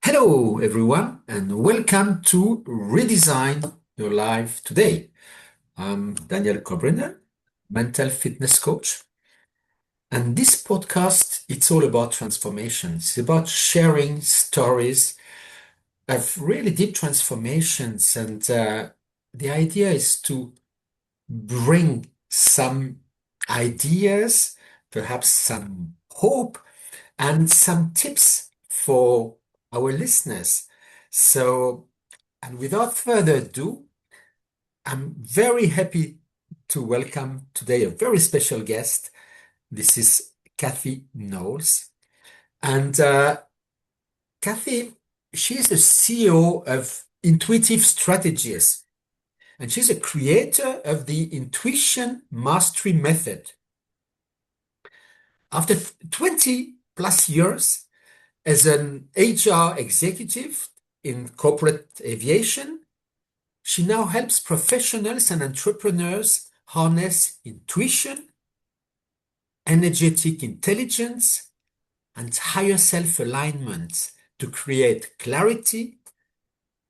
Hello, everyone, and welcome to Redesign Your Life Today. I'm Daniel Kobrenner, mental fitness coach, and this podcast, it's all about transformation. It's about sharing stories of really deep transformations, and the idea is to bring some ideas, perhaps some hope, and some tips for our listeners. So, and without further ado, I'm very happy to welcome today a very special guest. This is Kathy Knowles. And Kathy, she's the CEO of Intuitive Strategies, and she's a creator of the Intuition Mastery Method. After 20 plus years as an HR executive in corporate aviation, she now helps professionals and entrepreneurs harness intuition, energetic intelligence, and higher self-alignment to create clarity,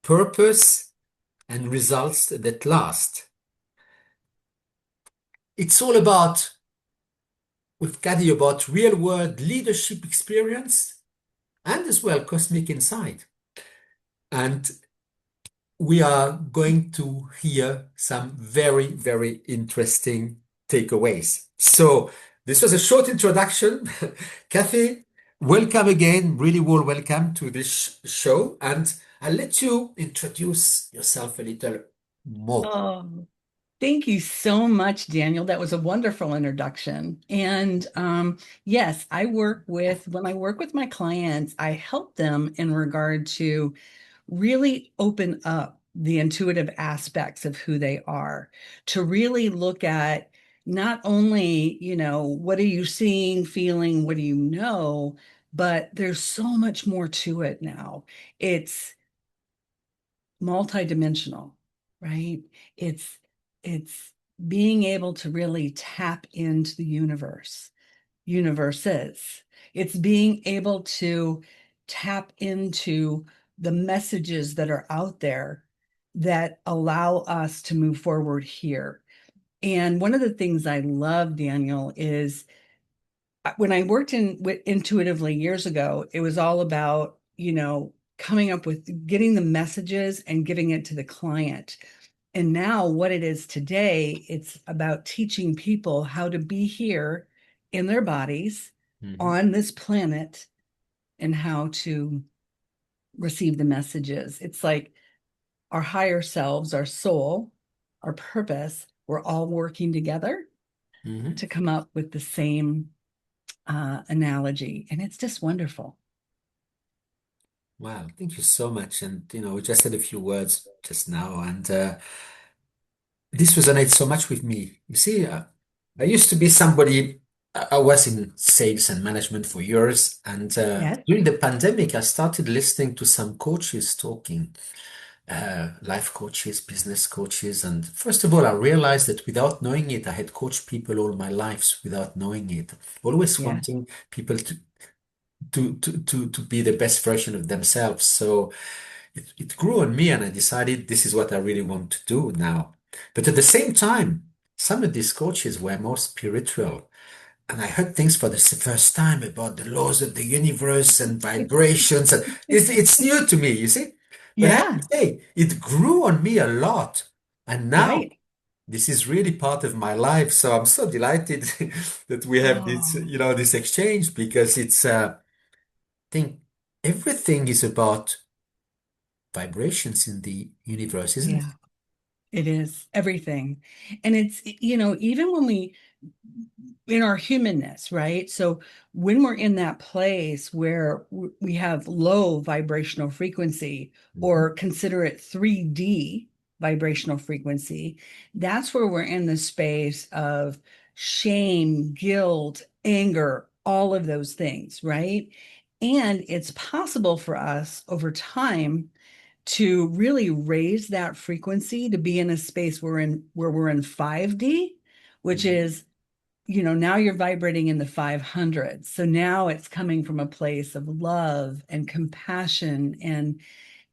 purpose, and results that last. It's all about, with Kathy, about real-world leadership experience and as well cosmic insight. And we are going to hear some very, very interesting takeaways. So this was a short introduction. Kathy, welcome again. Really warm welcome to this show. And I'll let you introduce yourself a little more. Oh, thank you so much, Daniel. That was a wonderful introduction. And yes, when I work with my clients, I help them in regard to really open up the intuitive aspects of who they are, to really look at not only, what are you seeing, feeling, what do you know, but there's so much more to it now. It's multidimensional, right? It's it's being able to really tap into the universes. It's being able to tap into the messages that are out there that allow us to move forward here. And one of the things I love, Daniel, is when I worked intuitively years ago, it was all about, coming up with getting the messages and giving it to the client. And now what it is today, it's about teaching people how to be here in their bodies Mhm. on this planet and how to receive the messages. It's like our higher selves, our soul, our purpose, we're all working together Mhm. to come up with the same analogy. And it's just wonderful. Wow, thank you so much. And we just said a few words just now, and this resonates so much with me. You see, I used to be somebody, I was in sales and management for years. And Yes. during the pandemic, I started listening to some coaches talking, life coaches, business coaches. And first of all, I realized that without knowing it, I had coached people all my lives without knowing it, always Yeah. wanting people to be the best version of themselves. So it grew on me, and I decided this is what I really want to do now. But at the same time, some of these coaches were more spiritual. And I heard things for the first time about the laws of the universe and vibrations. And it's new to me, you see. But I have to Yeah. say, it grew on me a lot. And now Right. this is really part of my life. So I'm so delighted that we have this, Oh, this exchange because I think everything is about vibrations in the universe, isn't yeah. it? It is everything. And it's, even when in our humanness, right? So when we're in that place where we have low vibrational frequency Mhm. or consider it 3D vibrational frequency, that's where we're in the space of shame, guilt, anger, all of those things, right? And it's possible for us over time to really raise that frequency to be in a space where we're in 5D, which Mhm. is now you're vibrating in the 500s. So now it's coming from a place of love and compassion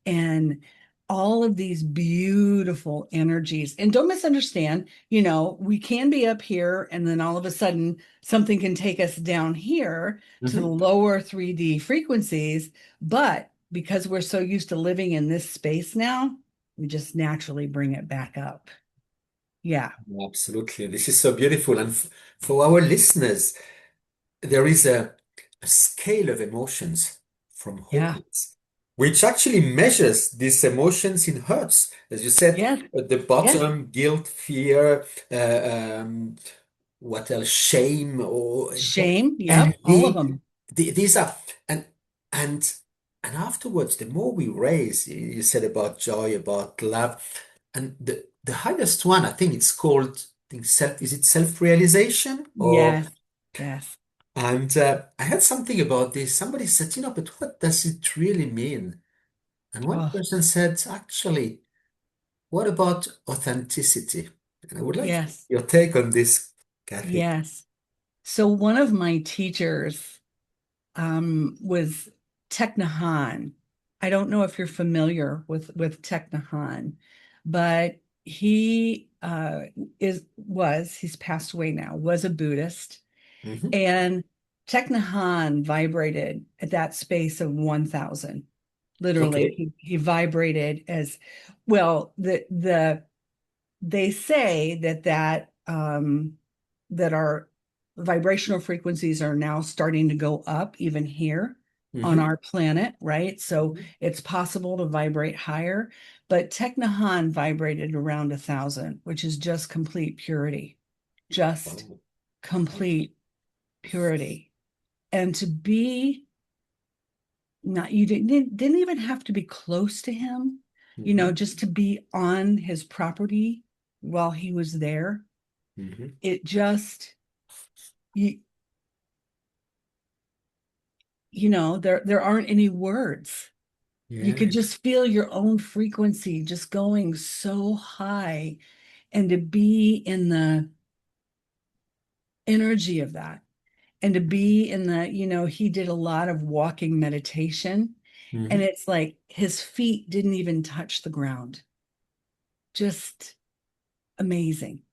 and all of these beautiful energies. And don't misunderstand, we can be up here and then all of a sudden something can take us down here to the Mhm. lower 3D frequencies. But because we're so used to living in this space now, we just naturally bring it back up. Yeah. Absolutely. This is so beautiful. And for our listeners, there is a scale of emotions from Yeah. hopeless, which actually measures these emotions in hertz. As you said, Yes. at the Yes. bottom, guilt, fear, what else, shame, or Shame. and Yep. All of them. these are and and and afterwards, the more we raise, you said about joy, about love, and the highest one, I think it's called, I think self, is it self-realization or Yes. Yes. and I heard something about this. Somebody said, but what does it really mean? And one Oh, person said, actually, what about authenticity? And I would like yes. your take on this, Kathy. Yes. So one of my teachers was Thich Nhat Hanh. I don't know if you're familiar with Thich Nhat Hanh, but he he's passed away now, was a Buddhist. Hmm. And Thich Nhat Hanh vibrated at that space of 1,000. Literally, Okay. he vibrated as well. They say that our vibrational frequencies are now starting to go up even here on Hmm. our planet, right? So it's possible to vibrate higher, but Thich Nhat Hanh vibrated around 1,000, which is just complete purity, just Oh. complete purity. And to be not you didn't even have to be close to him, Hmm. just to be on his property while he was there. Hmm. It just you there aren't any words. You could Yeah. just feel your own frequency just going so high, and to be in the energy of that, and to be in the he did a lot of walking meditation, and Hmm. it's like his feet didn't even touch the ground. Just amazing.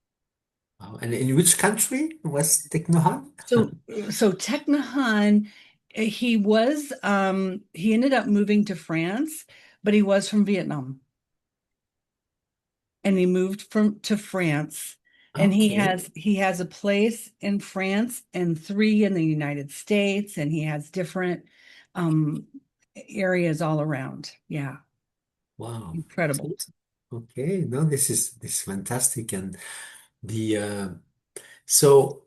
Wow. And in which country was Teknohan? So Thich Nhat Hanh, he ended up moving to France, but he was from Vietnam, and he moved from to France, and Okay. he has a place in France and three in the United States, and he has different um areas all around. Yeah, Wow. incredible. Okay. No, this is fantastic. And the so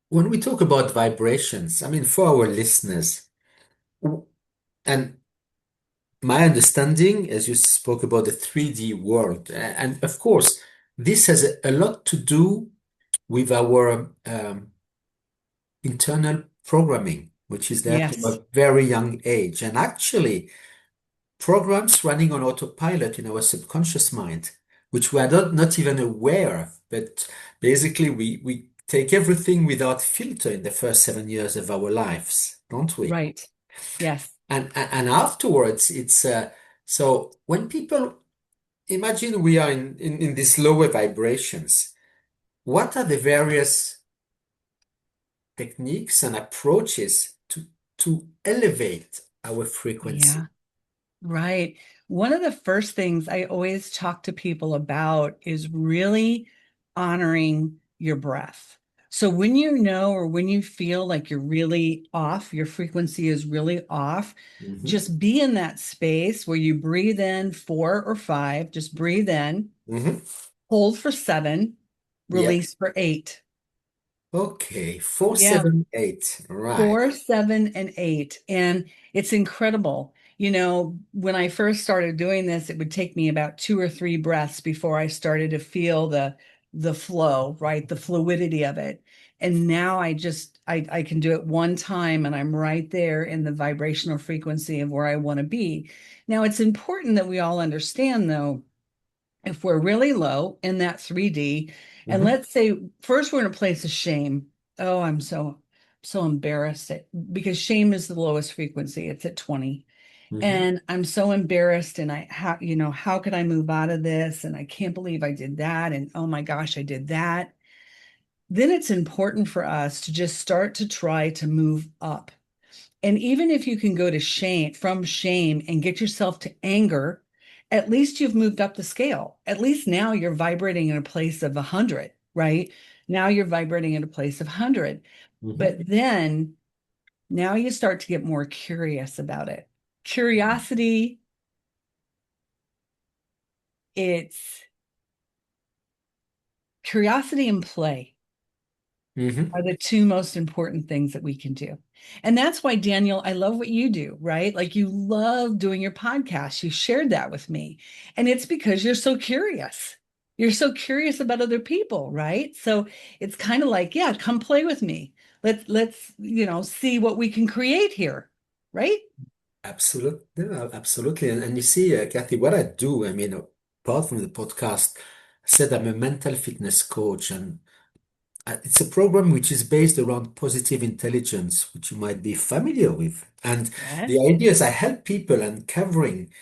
when we talk about vibrations, I mean, for our listeners, and my understanding, as you spoke about the 3D world, and of course, this has a lot to do with our internal programming, which is there from Yes, a very young age. And actually, programs running on autopilot in our subconscious mind, which we are not even aware of, but basically we take everything without filter in the first 7 years of our lives, don't we? right. Yes. And afterwards, it's so when people imagine we are in these lower vibrations, what are the various techniques and approaches to elevate our frequency? Yeah. Right. One of the first things I always talk to people about is really honoring your breath. So when you know or when you feel like you're really off, your frequency is really off, Hmm. just be in that space where you breathe in 4 or 5, just breathe in, Hmm. hold for 7, Yep. release for 8. Okay. Four, Yeah. 7, 8. Right. 4, 7, and 8. And it's incredible. When I first started doing this, it would take me about 2 or 3 breaths before I started to feel the flow, right? The fluidity of it. And now I can do it one time and I'm right there in the vibrational frequency of where I want to be. Now it's important that we all understand though, if we're really low in that 3D, and Hmm. let's say first we're in a place of shame. Oh, I'm so embarrassed because shame is the lowest frequency. It's at 20. Hmm. And I'm so embarrassed and how could I move out of this? And I can't believe I did that. And oh my gosh, I did that. Then it's important for us to just start to try to move up. And even if you can go to shame and get yourself to anger, at least you've moved up the scale. At least now you're vibrating in a place of 100, right? Now you're vibrating in a place of 100. Hmm. But then now you start to get more curious about it. Curiosity, it's curiosity and play Hmm. are the two most important things that we can do. And that's why, Daniel, I love what you do, right? Like you love doing your podcast. You shared that with me. And it's because you're so curious. You're so curious about other people, right? So it's kind of like, yeah, come play with me. Let's see what we can create here, right? Absolutely, yeah, absolutely. And you see, Kathy, what I do, I mean, apart from the podcast, I said I'm a mental fitness coach, and it's a program which is based around positive intelligence, which you might be familiar with. And the Yes. idea is I help people uncovering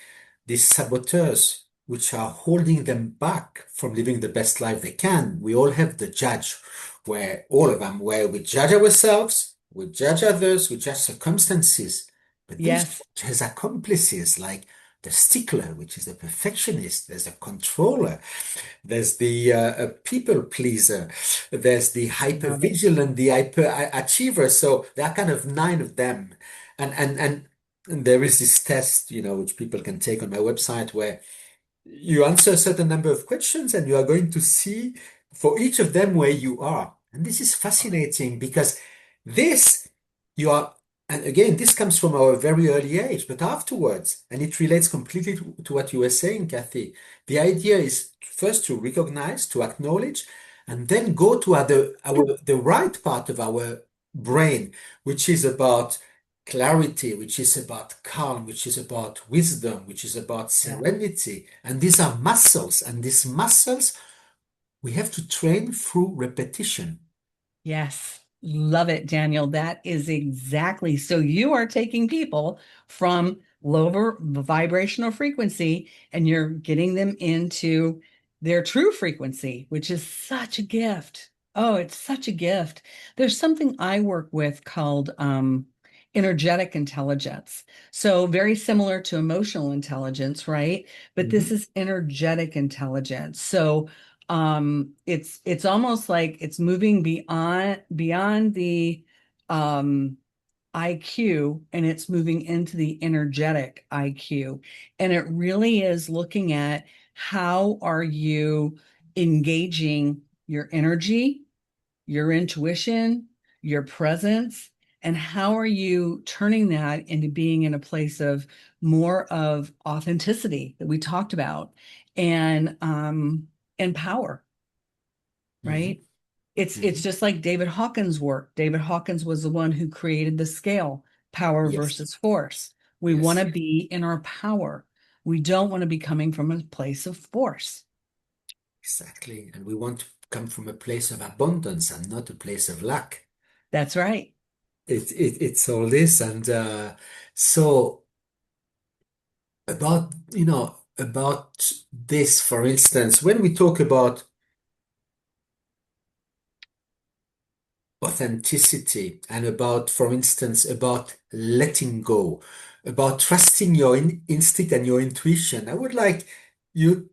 these saboteurs, which are holding them back from living the best life they can. We all have the judge, where all of them, where we judge ourselves, we judge others, we judge circumstances. But there's Yes. his accomplices like the stickler, which is the perfectionist. There's a controller. There's the people pleaser. There's the hyper Love it. vigilant, the hyper achiever. So there are kind of nine of them. And there is this test, which people can take on my website where you answer a certain number of questions and you are going to see for each of them where you are. And this is fascinating because this you are, and again, this comes from our very early age, but afterwards, and it relates completely to what you were saying, Kathy. The idea is first to recognize, to acknowledge, and then go to the right part of our brain, which is about clarity, which is about calm, which is about wisdom, which is about Yeah. serenity. And these are muscles, and these muscles we have to train through repetition. Yes, love it, Daniel. That is exactly. So you are taking people from lower vibrational frequency and you're getting them into their true frequency, which is such a gift. Oh, it's such a gift. There's something I work with called energetic intelligence. So very similar to emotional intelligence, right? But this Mhm. is energetic intelligence. So it's almost like it's moving beyond the um IQ and it's moving into the energetic IQ. And it really is looking at how are you engaging your energy, your intuition, your presence, and how are you turning that into being in a place of more of authenticity that we talked about and power, Mhm. right? It's Mhm. just like David Hawkins' work. David Hawkins was the one who created the scale, power Yes, versus force. We want yes, to be in our power. We don't want to be coming from a place of force. exactly. And we want to come from a place of abundance and not a place of lack. That's right. It's all this. And so about this, for instance, when we talk about authenticity and about, for instance, about letting go, about trusting your instinct and your intuition, I would like you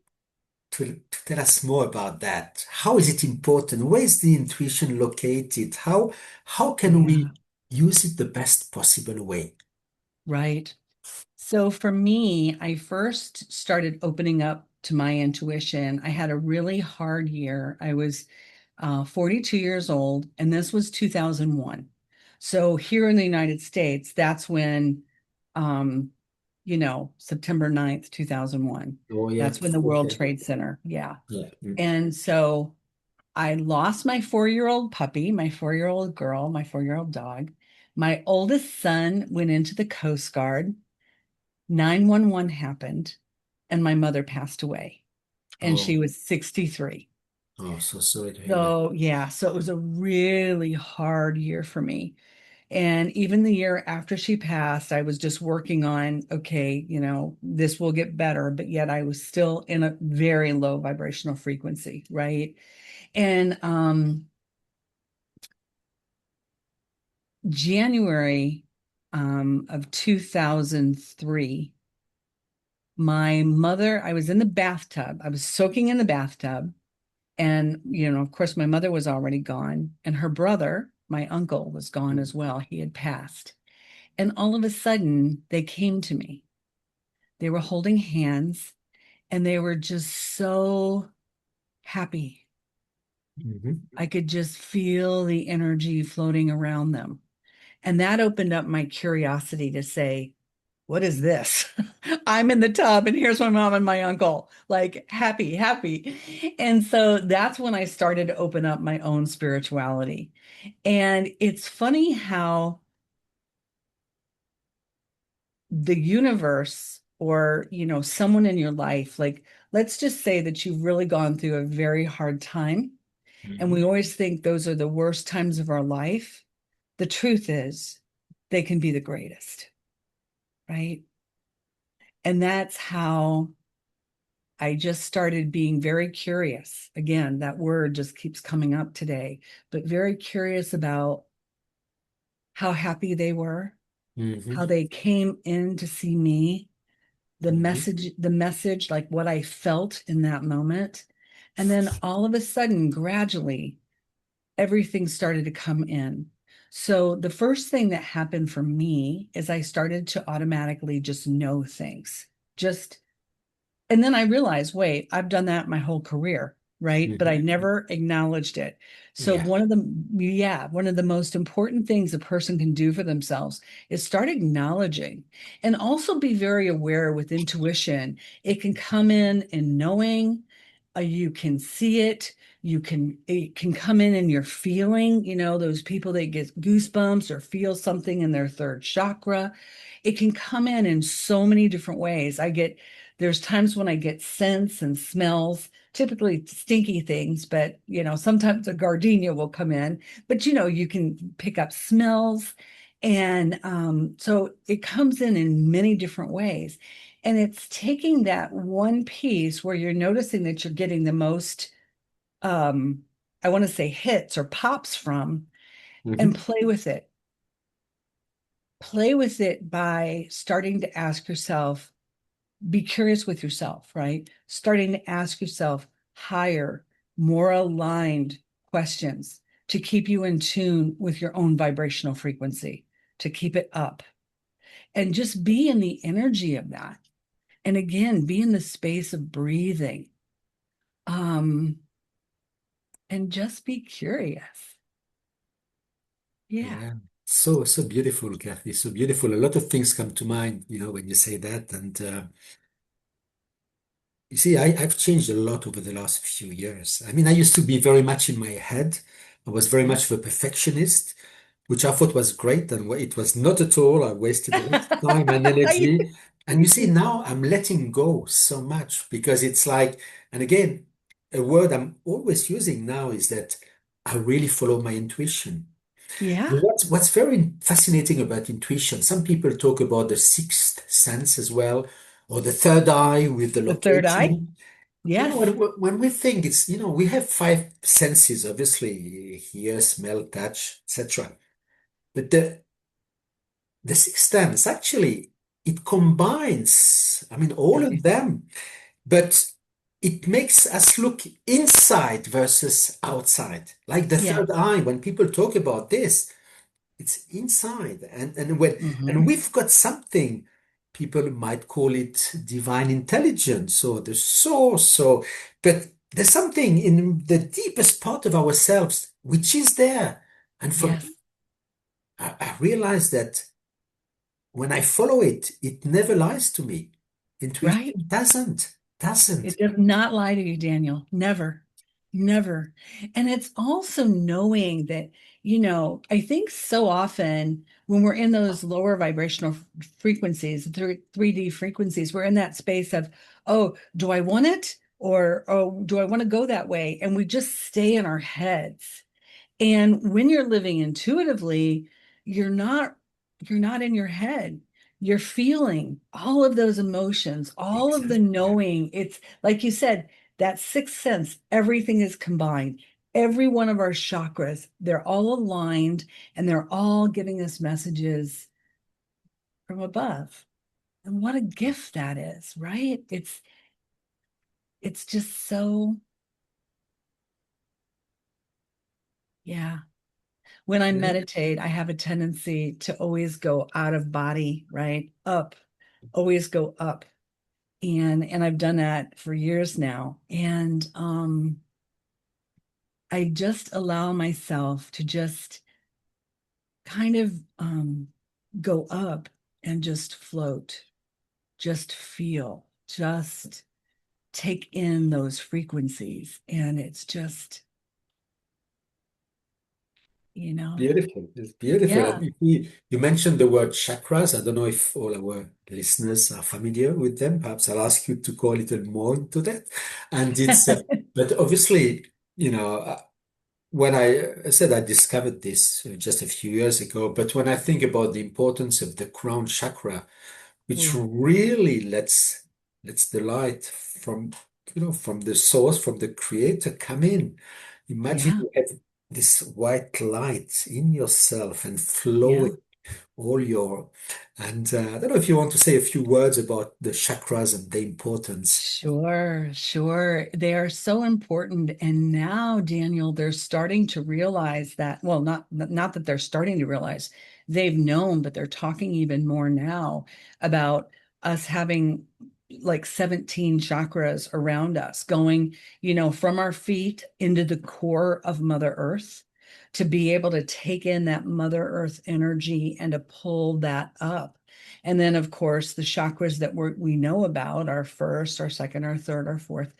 to tell us more about that. How is it important? Where is the intuition located? How can Yeah, we use it the best possible way? right. So for me, I first started opening up to my intuition. I had a really hard year. I was 42 years old, and this was 2001. So here in the United States, that's when, um, September 9th, 2001. Oh yeah, That's when the World okay, Trade Center, yeah. yeah. Mm. And so I lost my 4-year-old puppy, my 4-year-old girl, my 4-year-old dog. My oldest son went into the Coast Guard. 911 happened, and my mother passed away, and she Oh, was 63. Oh, so sorry to hear that. So, yeah, so it was a really hard year for me. And even the year after she passed, I was just working on, okay, this will get better, but yet I was still in a very low vibrational frequency, right? And January of 2003, my mother, I was in the bathtub. I was soaking in the bathtub. And, of course, my mother was already gone, and her brother, my uncle, was gone as well. He had passed. And all of a sudden, they came to me. They were holding hands, and they were just so happy. Hmm. I could just feel the energy floating around them. And that opened up my curiosity to say, what is this? I'm in the tub and here's my mom and my uncle, like happy, happy. And so that's when I started to open up my own spirituality. And it's funny how the universe or, someone in your life, like let's just say that you've really gone through a very hard time. And we Hmm. always think those are the worst times of our life. The truth is, they can be the greatest, right? And that's how I just started being very curious. Again, that word just keeps coming up today, but very curious about how happy they were, how Hmm. they came in to see me, Hmm. the message, like what I felt in that moment. And then all of a sudden, gradually, everything started to come in. So the first thing that happened for me is I started to automatically just know things. Just And then I realized, wait, I've done that my whole career, right? But I Hmm. never acknowledged it. So Yeah. one of the most important things a person can do for themselves is start acknowledging and also be very aware with intuition. It can come in knowing, you can see it. It can come in your feeling, those people that get goosebumps or feel something in their third chakra. It can come in so many different ways. There's times when I get scents and smells, typically stinky things, but sometimes a gardenia will come in. But you can pick up smells. And so it comes in many different ways. And it's taking that one piece where you're noticing that you're getting the most, um, I want to say hits or pops from, and Hmm. play with it. Play with it by starting to ask yourself, be curious with yourself, right? Starting to ask yourself higher, more aligned questions to keep you in tune with your own vibrational frequency, to keep it up, and just be in the energy of that. And again, be in the space of breathing, um, and just be curious. Yeah. Yeah. So beautiful, Kathy. So beautiful. A lot of things come to mind, when you say that. And you see, I've changed a lot over the last few years. I mean, I used to be very much in my head. I was very Yeah. much of a perfectionist, which I thought was great, and it was not at all. I wasted a lot of time and energy. And you see, now I'm letting go so much because it's like, and again, a word I'm always using now is that I really follow my intuition. Yeah. What's very fascinating about intuition, some people talk about the sixth sense as well, or the third eye with the The third eye. location. Yes. When we think it's, we have five senses, obviously, hear, smell, touch, etc. But the sixth sense, actually, it combines, I mean, all of Everything. them, but it makes us look inside versus outside. Like the Yeah. third eye, when people talk about this, it's inside. And Hmm. we've got something, people might call it divine intelligence or the source, but there's something in the deepest part of ourselves which is there. And for Yes. me, I realized that when I follow it, it never lies to me. Intuition Right. doesn't. It does not lie to you, Daniel. Never, never. And it's also knowing that, I think so often when we're in those lower vibrational frequencies, 3D frequencies, we're in that space of, oh, do I want it or oh, do I want to go that way? And we just stay in our heads. And when you're living intuitively, you're not you're not in your head. You're feeling all of those emotions, all of the Exactly. Yeah. knowing. It's like you said, that sixth sense, everything is combined. Every one of our chakras, they're all aligned and they're all giving us messages from above. And what a gift that is, right? It's just so, yeah. When I Yeah. meditate, I have a tendency to always go out of body, right? Up, always go up. And I've done that for years now. And I just allow myself to just kind of go up and just float, just feel, just take in those frequencies. And it's just, you know, Beautiful. It's beautiful. yeah. And you mentioned the word chakras. I don't know if all our listeners are familiar with them. Perhaps I'll ask you to go a little more into that. And but obviously, when I said I discovered this just a few years ago, but when I think about the importance of the crown chakra, which Ooh, really lets the light from the source, from the creator come in. Imagine yeah, you have this white light in yourself and flowing yeah. all your, and I don't know if you want to say a few words about the chakras and the importance. Sure, sure. They are so important. And now, Daniel, they're starting to realize that, well, not that they're starting to realize, they've known, but they're talking even more now about us having like 17 chakras around us going, from our feet into the core of Mother Earth to be able to take in that Mother Earth energy and to pull that up. And then, of course, the chakras that we know about are first, our second, our third, our fourth.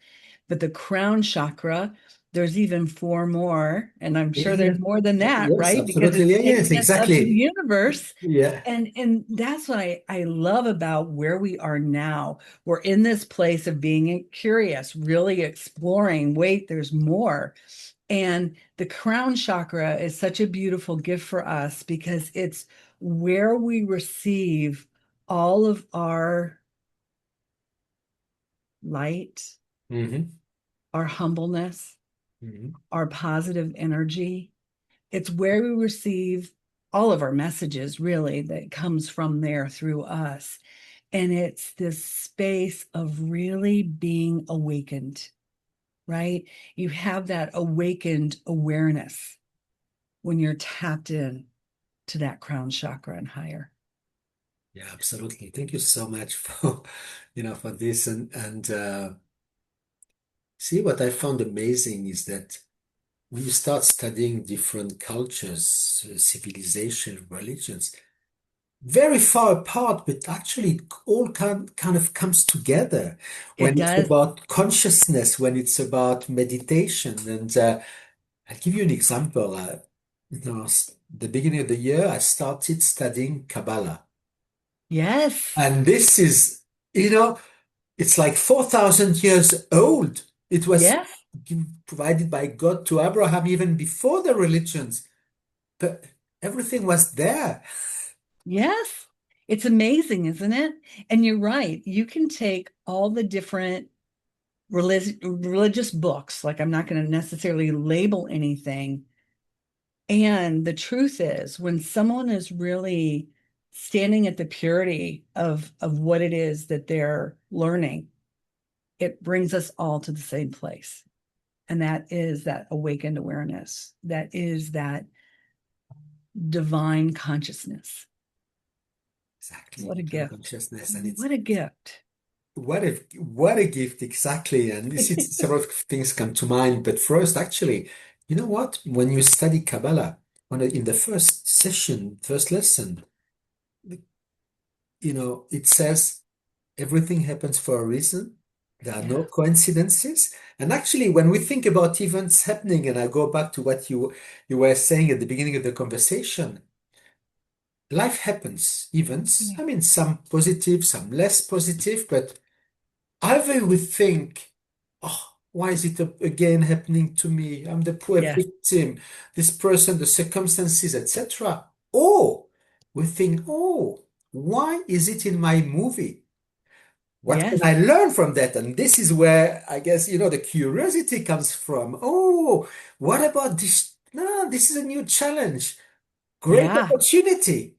But the crown chakra, there's even four more. And I'm sure Yeah, there's more than that, yes, right? Because absolutely. it's Yeah, yes, taking us up to the exactly. universe. Yeah. And that's what I love about where we are now. We're in this place of being curious, really exploring. Wait, there's more. And the crown chakra is such a beautiful gift for us because it's where we receive all of our light, Hmm. our humbleness, Hmm. our positive energy. It's where we receive all of our messages, really, that comes from there through us. And it's this space of really being awakened, right? You have that awakened awareness when you're tapped in to that crown chakra and higher. Yeah, absolutely. Thank you so much for, for this. And see, what I found amazing is that when you start studying different cultures, civilization, religions, very far apart, but actually it all kind of comes together It when it's does. about consciousness, when it's about meditation. And I'll give you an example. The beginning of the year, I started studying Kabbalah. Yes. And this is, you know, it's like 4,000 years old. It was Yes. provided by God to Abraham even before the religions, but everything was there. Yes. It's amazing, isn't it? And you're right. You can take all the different religious books, like I'm not going to necessarily label anything. And the truth is, when someone is really standing at the purity of what it is that they're learning, it brings us all to the same place. And that is that awakened awareness. That is that divine consciousness. Exactly, What a divine gift. consciousness, and it's What a gift. what a gift exactly. And you see, several things come to mind. But first, actually, you know what? When you study Kabbalah, in the first session, first lesson, it says everything happens for a reason. There are Yeah. no coincidences. And actually, when we think about events happening, and I go back to what you were saying at the beginning of the conversation, life happens, events. Yeah. I mean, some positive, some less positive, but either we think, Oh, why is it again happening to me? I'm the poor Yes. victim, this person, the circumstances, etc. Or we think, oh, why is it in my movie? What can Yes. I learn from that? And this is where I guess, the curiosity comes from. Oh, what about this? No, this is a new challenge. Great Yeah. opportunity.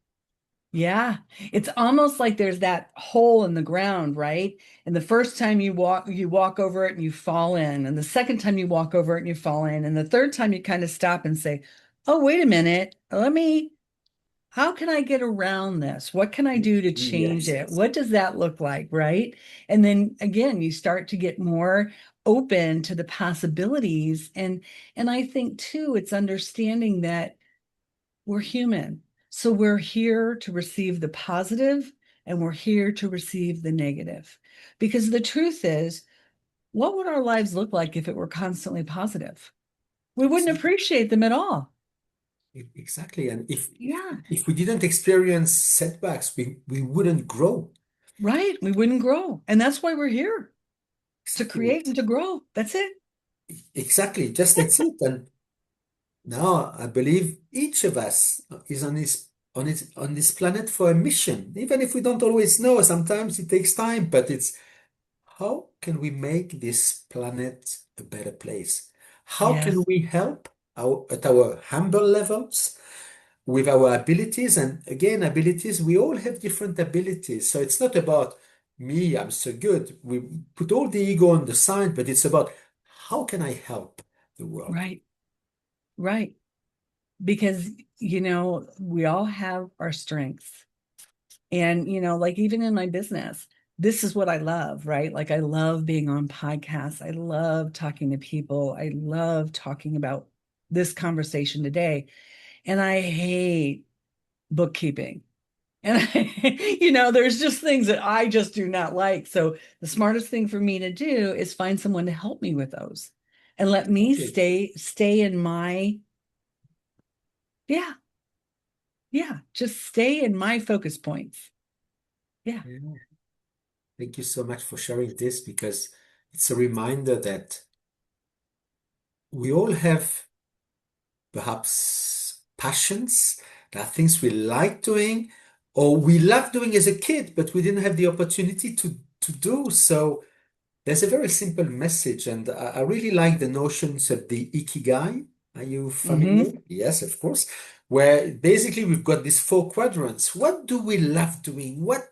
Yeah. It's almost like there's that hole in the ground, right? And the first time you walk over it and you fall in. And the second time you walk over it and you fall in. And the third time you kind of stop and say, oh, wait a minute. How can I get around this? What can I do to change Yes, it? yes. What does that look like, right? And then again, you start to get more open to the possibilities. And I think too, it's understanding that we're human. So we're here to receive the positive and we're here to receive the negative. Because the truth is, what would our lives look like if it were constantly positive? We wouldn't Exactly. appreciate them at all. Exactly. And Yeah, if we didn't experience setbacks, we wouldn't grow. right. We wouldn't grow. And that's why we're here, to Exactly. create and to grow. That's it. Exactly. Just that's it. And now I believe each of us is on this planet for a mission. Even if we don't always know, sometimes it takes time, but it's how can we make this planet a better place? How can Yes, we help at our humble levels with our abilities? And again, abilities, we all have different abilities. So it's not about me, I'm so good. We put all the ego on the side, but it's about how can I help the world? right, right. Because, we all have our strengths. And, like even in my business, this is what I love, right? Like I love being on podcasts. I love talking to people. I love talking about this conversation today. And I hate bookkeeping. And there's just things that I just do not like. So the smartest thing for me to do is find someone to help me with those and let me Exactly. stay in my, yeah, yeah, just stay in my focus points. Yeah. Yeah. Thank you so much for sharing this because it's a reminder that we all have perhaps passions. There are things we like doing or we loved doing as a kid, but we didn't have the opportunity to do. So there's a very simple message, and I really like the notions of the Ikigai. Are you familiar? Hmm. Yes, of course. Where basically we've got these four quadrants. What do we love doing? What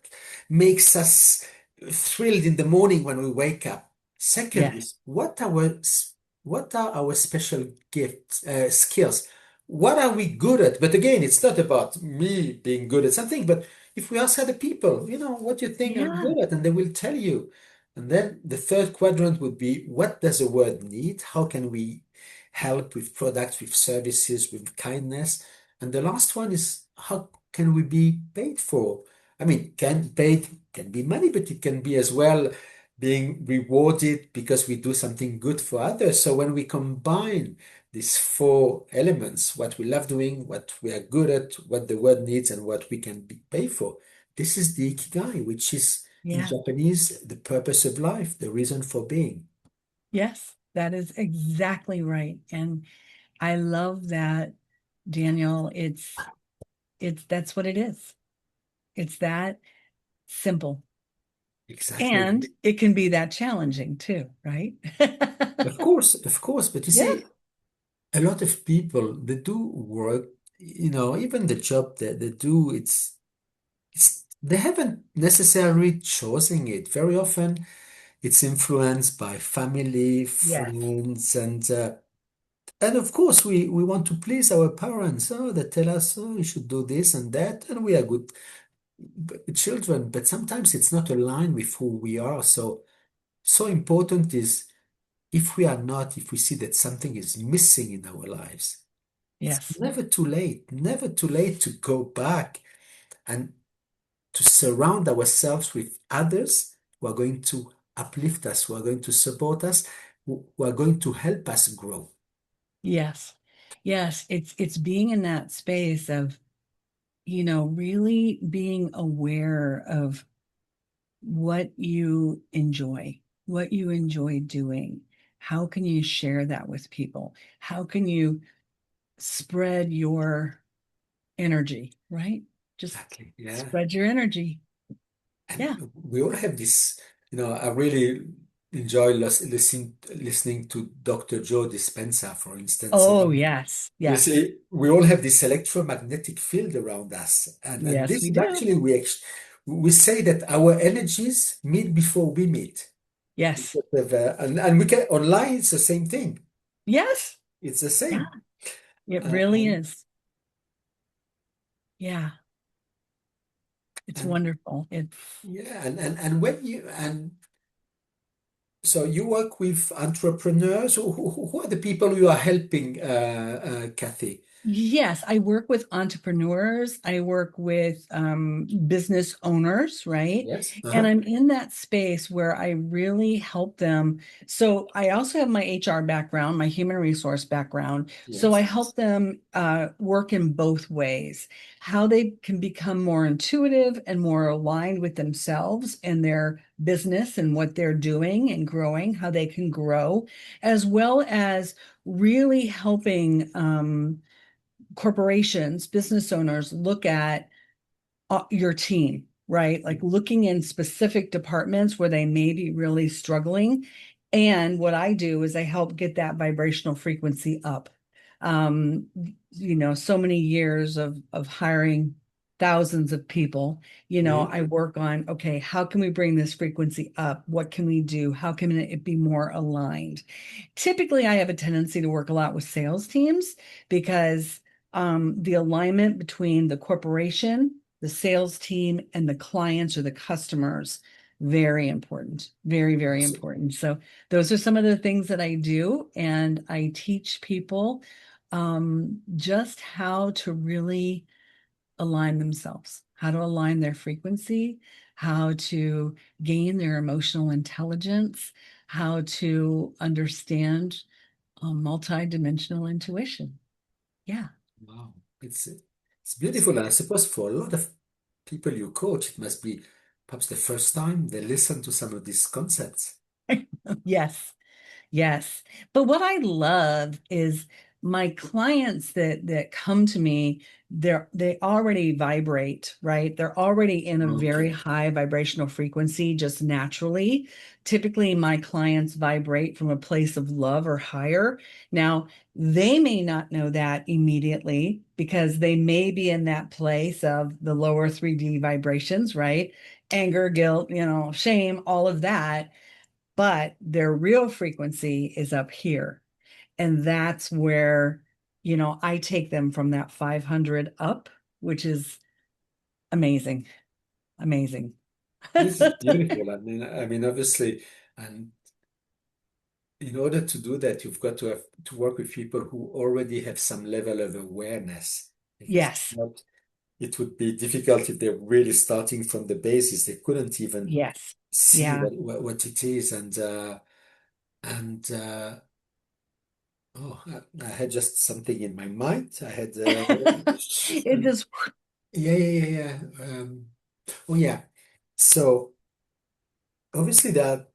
makes us thrilled in the morning when we wake up? Second Yes. is what are our special gifts, skills? What are we good at? But again, it's not about me being good at something, but if we ask other people, what you think I'm Yeah. good at, and they will tell you. And then the third quadrant would be what does the world need? How can we help with products, with services, with kindness? And the last one is how can we be paid for? I mean, paid can be money, but it can be as well being rewarded because we do something good for others. So when we combine these four elements, what we love doing, what we are good at, what the world needs, and what we can be paid for, this is the Ikigai, which is in Yeah. Japanese, the purpose of life, the reason for being. Yes. That is exactly right. And I love that, Daniel. That's what it is. It's that simple. Exactly. And it can be that challenging too, right? Of course. But you Yeah. see, a lot of people, they do work, even the job that they do, they haven't necessarily chosen it. Very often, it's influenced by family, Yes. friends, and of course, we want to please our parents. Oh, they tell us, oh, you should do this and that, and we are good children. But sometimes it's not aligned with who we are. So important is if we see that something is missing in our lives, it's Yes. never too late to go back and to surround ourselves with others who are going to uplift us, who are going to support us, who are going to help us grow. Yes. Yes. It's being in that space of, really being aware of what you enjoy. what you enjoy doing. How can you share that with people? How can you spread your energy, right? Just Exactly. Yeah. spread your energy. And Yeah. we all have this, I really enjoy listening to Dr. Joe Dispenza, for instance. Oh, yes. You Yes. see, we all have this electromagnetic field around us. And Yes, this we is do. actually, we say that our energies meet before we meet. Yes. And we can, online, it's the same thing. Yes. It's the Yeah, same. it really Um, is. Yeah. It's and wonderful. It's yeah, and when you, and so you work with entrepreneurs. Who are the people you are helping, Kathy? Yes, I work with entrepreneurs. I work with business owners, right? Yes. And Uh-huh. I'm in that space where I really help them. So I also have my HR background, my human resource background. So I Yes. help them work in both ways, how they can become more intuitive and more aligned with themselves and their business and what they're doing and growing, how they can grow, as well as really helping. Corporations, business owners look at your team, right? Like looking in specific departments where they may be really struggling. And what I do is I help get that vibrational frequency up. Um, so many years of hiring thousands of people, Mhm. I work on, okay, how can we bring this frequency up? What can we do? How can it be more aligned? Typically, I have a tendency to work a lot with sales teams because the alignment between the corporation, the sales team, and the clients or the customers, very important, very, very So, important. So those are some of the things that I do, and I teach people just how to really align themselves, how to align their frequency, how to gain their emotional intelligence, how to understand multidimensional intuition. Yeah. wow, it's beautiful. And I suppose for a lot of people you coach, it must be perhaps the first time they listen to some of these concepts. Yes. Yes. But what I love is my clients that come to me, they already vibrate, right? They're already in a very Okay. high vibrational frequency just naturally. Typically, my clients vibrate from a place of love or higher. Now, they may not know that immediately because they may be in that place of the lower 3D vibrations, right? Anger, guilt, shame, all of that, but their real frequency is up here. And that's where, I take them from that 500 up, which is amazing, amazing. This is beautiful. I mean, obviously, and in order to do that, you've got to have to work with people who already have some level of awareness, because if Yes, not, it would be difficult if they're really starting from the basis. They couldn't even yes, see yeah. what it is. And oh, I had just something in my mind. I had It just, yeah, yeah, yeah, yeah. Oh yeah. So obviously that,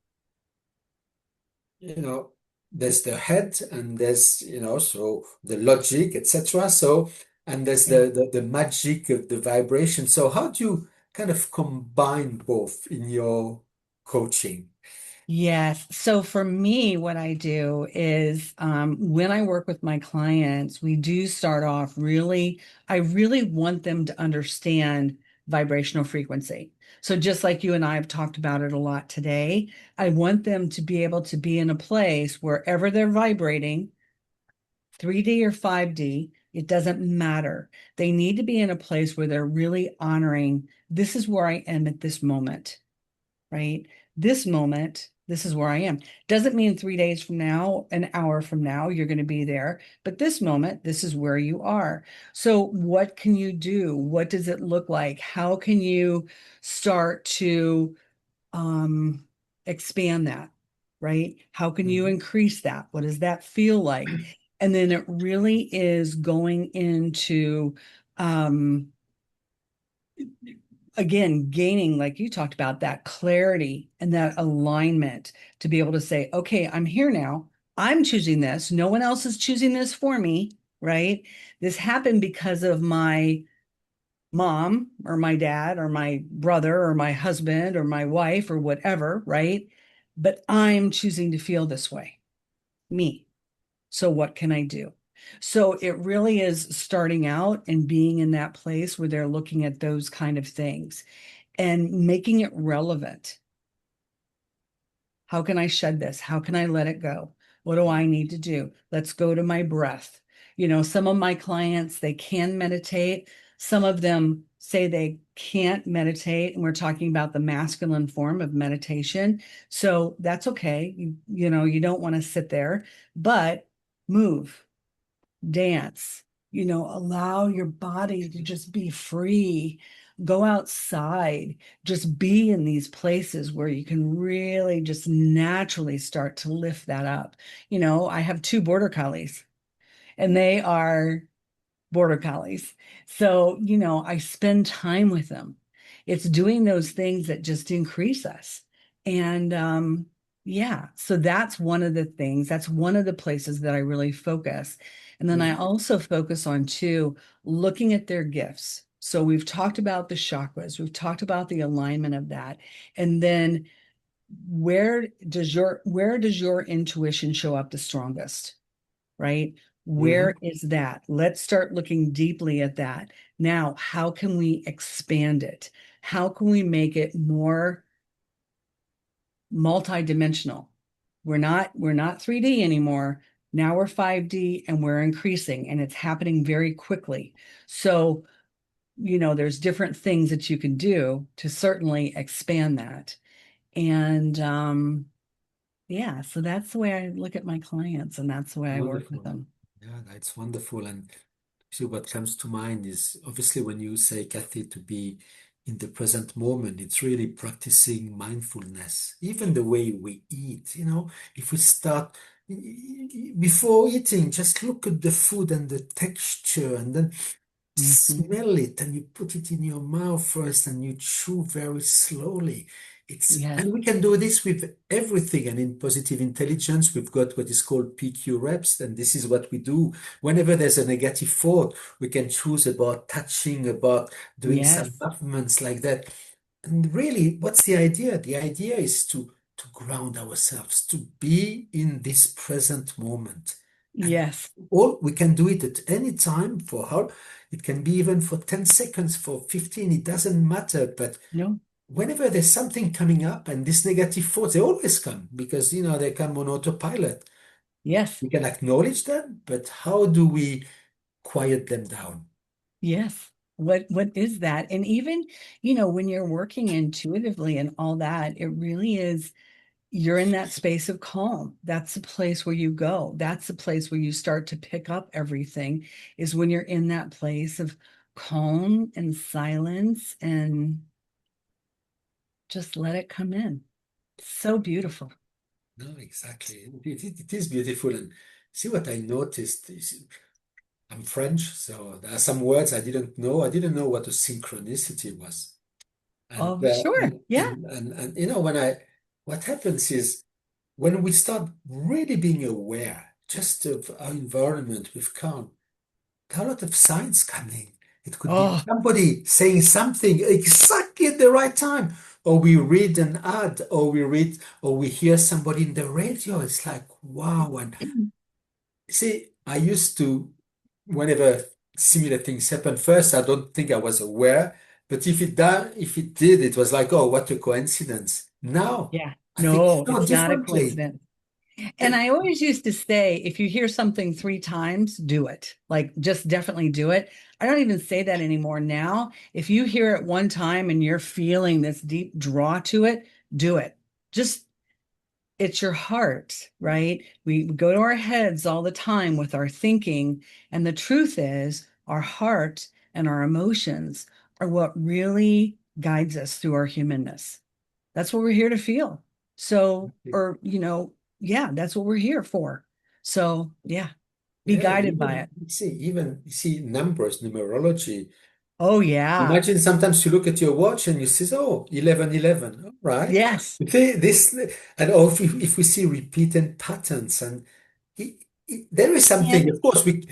you know, there's the head and there's, so the logic, etc. So, and there's yeah. the magic of the vibration. So how do you kind of combine both in your coaching? Yes. So for me, what I do is when I work with my clients, we do start off really, I really want them to understand vibrational frequency. So just like you and I have talked about it a lot today, I want them to be able to be in a place wherever they're vibrating, 3D or 5D, it doesn't matter. They need to be in a place where they're really honoring, this is where I am at this moment, right? This moment, this is where I am. Doesn't mean 3 days from now, an hour from now, you're going to be there. But this moment, this is where you are. So, what can you do? What does it look like? How can you start to um, expand that, right? How can you Mhm. increase that? What does that feel like? And then it really is going into um, again, gaining, like you talked about, that clarity and that alignment to be able to say, okay, I'm here now. I'm choosing this. No one else is choosing this for me, right? This happened because of my mom or my dad or my brother or my husband or my wife or whatever, right? But I'm choosing to feel this way, me. So what can I do? So it really is starting out and being in that place where they're looking at those kind of things and making it relevant. How can I shed this? How can I let it go? What do I need to do? Let's go to my breath. Some of my clients, they can meditate. Some of them say they can't meditate. And we're talking about the masculine form of meditation. So that's okay. You don't want to sit there, but move, dance, allow your body to just be free. Go outside, just be in these places where you can really just naturally start to lift that up. I have two border collies and they are border collies. So, I spend time with them. It's doing those things that just increase us. And yeah, so that's one of the things, that's one of the places that I really focus. And then I Mhm. also focus on too, looking at their gifts. So we've talked about the chakras, we've talked about the alignment of that. And then where does your intuition show up the strongest? Right? Mhm. Where is that? Let's start looking deeply at that. Now, how can we expand it? How can we make it more multidimensional? We're not 3D anymore. Now we're 5D and we're increasing and it's happening very quickly. So, there's different things that you can do to certainly expand that. And yeah, so that's the way I look at my clients and that's the way I work with Wonderful. them. Yeah, that's wonderful. And see, what comes to mind is obviously when you say, Kathy, to be in the present moment, it's really practicing mindfulness. Even the way we eat, if we start before eating, just look at the food and the texture, and then Mhm. smell it, and you put it in your mouth first, and you chew very slowly. Yes. And we can do this with everything. And in positive intelligence, we've got what is called PQ reps, and this is what we do. Whenever there's a negative thought, we can choose about touching, about doing some Yes. movements like that. And really, what's the idea? The idea is to ground ourselves, to be in this present moment. And Yes. all we can do it at any time for how it can be even for 10 seconds, for 15, it doesn't matter. But No. whenever there's something coming up and these negative thoughts, they always come because they come on autopilot. Yes. We can acknowledge them, but how do we quiet them down? Yes. What is that? And even, when you're working intuitively and all that, it really is you're in that space of calm. That's the place where you go. That's the place where you start to pick up everything is when you're in that place of calm and silence and just let it come in. So beautiful. No, exactly. It is beautiful. And see what I noticed is I'm French, so there are some words I didn't know. I didn't know what a synchronicity was. And Oh, sure. Yeah. when what happens is when we start really being aware just of our environment with calm, there are a lot of signs coming. It could be Oh, somebody saying something exactly at the right time, or we read an ad, or we hear somebody in the radio. It's like, wow. And see, I used to, whenever similar things happen, first, I don't think I was aware, but if it did, it was like, oh, what a coincidence. Now, yeah. I think No, so it's not a differently. coincidence. And I always used to say, if you hear something 3 times, do it. Like, just definitely do it. I don't even say that anymore now. If you hear it one time and you're feeling this deep draw to it, do it. Just, it's your heart, right? We go to our heads all the time with our thinking. And the truth is, our heart and our emotions are what really guides us through our humanness. That's what we're here to feel. So, or, yeah, that's what we're here for. So, yeah, be Yeah, guided by it. even you see numbers, numerology. Oh, yeah. Imagine sometimes you look at your watch and you say, oh, 11:11. All right. Yes. You see this, and or if we see repeated patterns, and there is something, And of course, we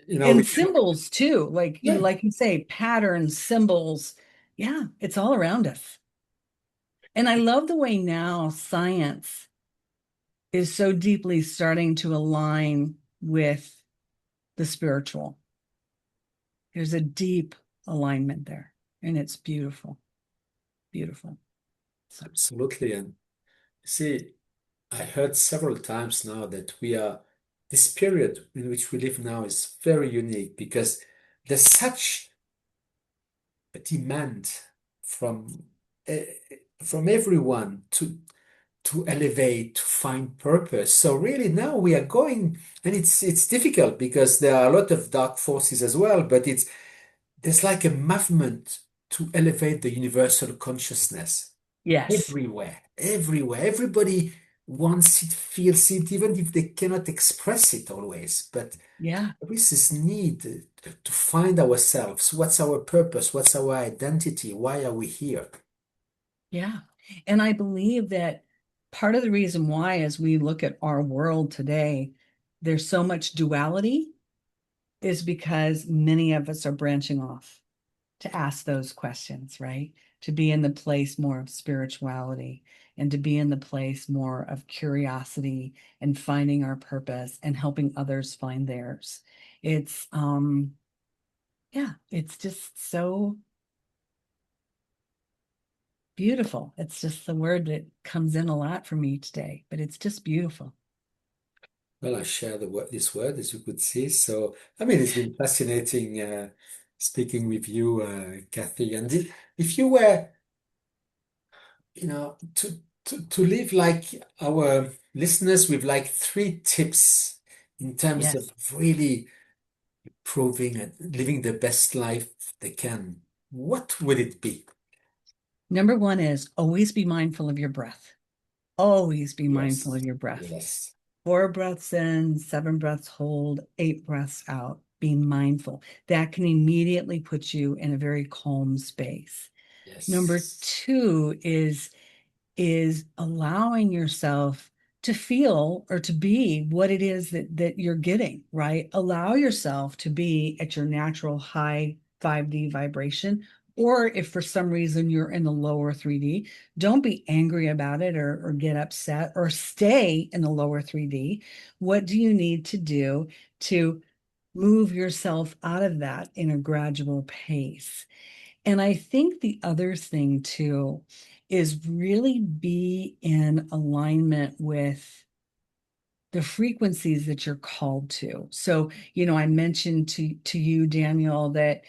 and can, symbols too, yeah, like you say, patterns, symbols. Yeah, it's all around us. And I love the way now science is so deeply starting to align with the spiritual. There's a deep alignment there, and it's beautiful, beautiful. So, absolutely. And see, I heard several times now that this period in which we live now is very unique because there's such a demand from uh, from everyone to elevate, to find purpose. So really now we are going, and it's difficult because there are a lot of dark forces as well, but there's like a movement to elevate the universal consciousness yes. everywhere, everywhere. Everybody wants it, feels it, even if they cannot express it always. But Yeah. there is this need to find ourselves. What's our purpose? What's our identity? Why are we here? Yeah. And I believe that part of the reason why, as we look at our world today, there's so much duality is because many of us are branching off to ask those questions, right? To be in the place more of spirituality and to be in the place more of curiosity and finding our purpose and helping others find theirs. It's yeah, it's just so beautiful. It's just the word that comes in a lot for me today, but it's just beautiful. Well, I share this word, as you could see. So, I mean, it's been fascinating speaking with you, Kathy. And if you were, to live like our listeners with like three tips in terms of Yes. really improving and living the best life they can, what would it be? Number one is always be mindful of your breath. Always be mindful of Yes, your breath. yes, 4 breaths in, 7 breaths hold, 8 breaths out. Be mindful. That can immediately put you in a very calm space. Number yes. two is allowing yourself to feel or to be what it is that you're getting, right? Allow yourself to be at your natural high 5D vibration. Or if for some reason you're in the lower 3D, don't be angry about it or get upset or stay in the lower 3D. What do you need to do to move yourself out of that in a gradual pace? And I think the other thing too is really be in alignment with the frequencies that you're called to. So, I mentioned to you, Daniel, that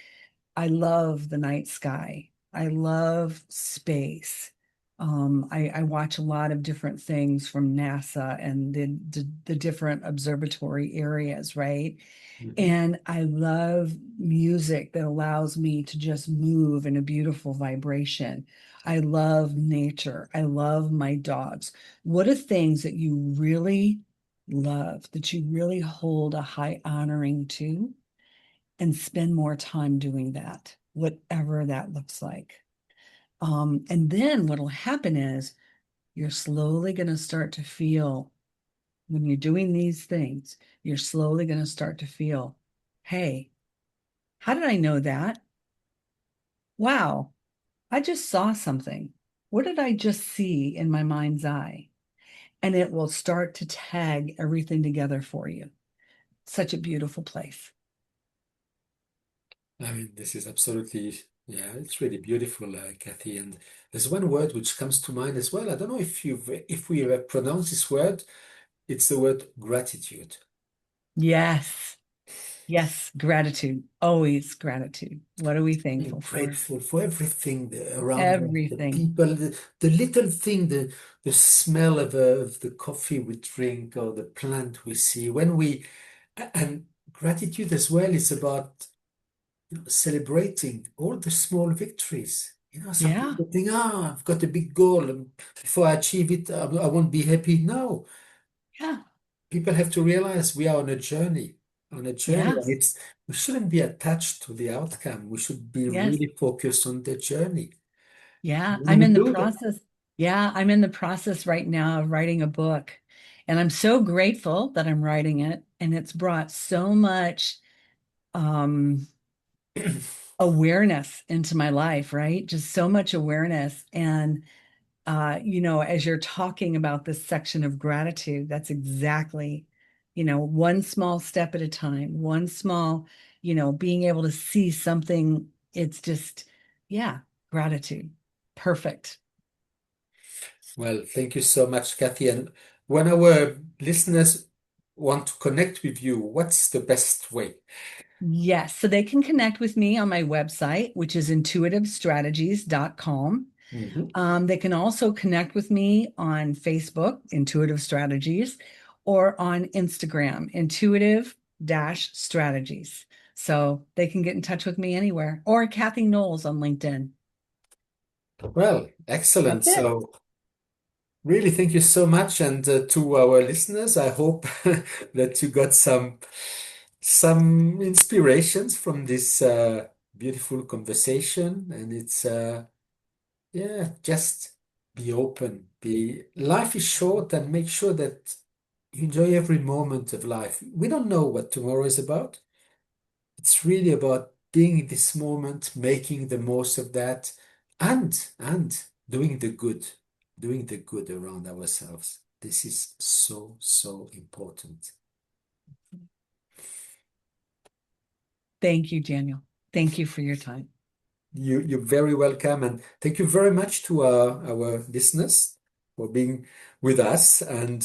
I love the night sky. I love space. I watch a lot of different things from NASA and the different observatory areas, right? Mhm. And I love music that allows me to just move in a beautiful vibration. I love nature. I love my dogs. What are things that you really love, that you really hold a high honoring to, and spend more time doing that, whatever that looks like. And then what'll happen is you're slowly going to start to feel when you're doing these things, you're slowly going to start to feel, hey, how did I know that? Wow, I just saw something. What did I just see in my mind's eye? And it will start to tag everything together for you. Such a beautiful place. I mean, this is absolutely, yeah, it's really beautiful, Kathy. And there's one word which comes to mind as well. I don't know if we pronounce this word. It's the word gratitude. Yes, yes, gratitude, always gratitude. What are we Being thankful for? grateful for everything around us, the Everything. people, the little thing, the smell of the coffee we drink or the plant we see. And gratitude as well is about celebrating all the small victories. Some Yeah, people think, I've got a big goal, and before I achieve it, I won't be happy. No, yeah, people have to realize we are on a journey. on a journey, and Yes. we shouldn't be attached to the outcome. We should be Yes. really focused on the journey. Yeah. When I'm we in the do that, process. Yeah. I'm in the process right now of writing a book. And I'm so grateful that I'm writing it. And it's brought so much um, awareness into my life, right? Just so much awareness. And as you're talking about this section of gratitude, that's exactly, one small step at a time, one small, being able to see something. It's just, yeah, gratitude. Perfect. well, thank you so much, Kathy. And when our listeners want to connect with you, what's the best way? Yes. So they can connect with me on my website, which is intuitivestrategies.com. Mhm. They can also connect with me on Facebook, Intuitive Strategies, or on Instagram, Intuitive Strategies. So they can get in touch with me anywhere, or Kathy Knowles on LinkedIn. Well, excellent. That's it. So, really, thank you so much. And to our listeners, I hope that you got some inspirations from this beautiful conversation. And it's yeah, just be open. Be life is short, and make sure that you enjoy every moment of life. We don't know what tomorrow is about. It's really about being in this moment, making the most of that, and doing the good around ourselves. This is so, so important. Thank you, Daniel. Thank you for your time. You're very welcome, and thank you very much to our listeners for being with us. And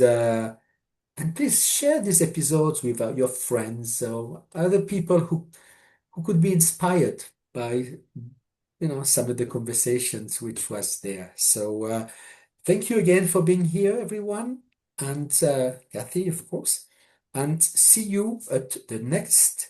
please share these episodes with your friends or other people who could be inspired by some of the conversations which was there. So thank you again for being here, everyone, and Kathy, of course, and see you at the next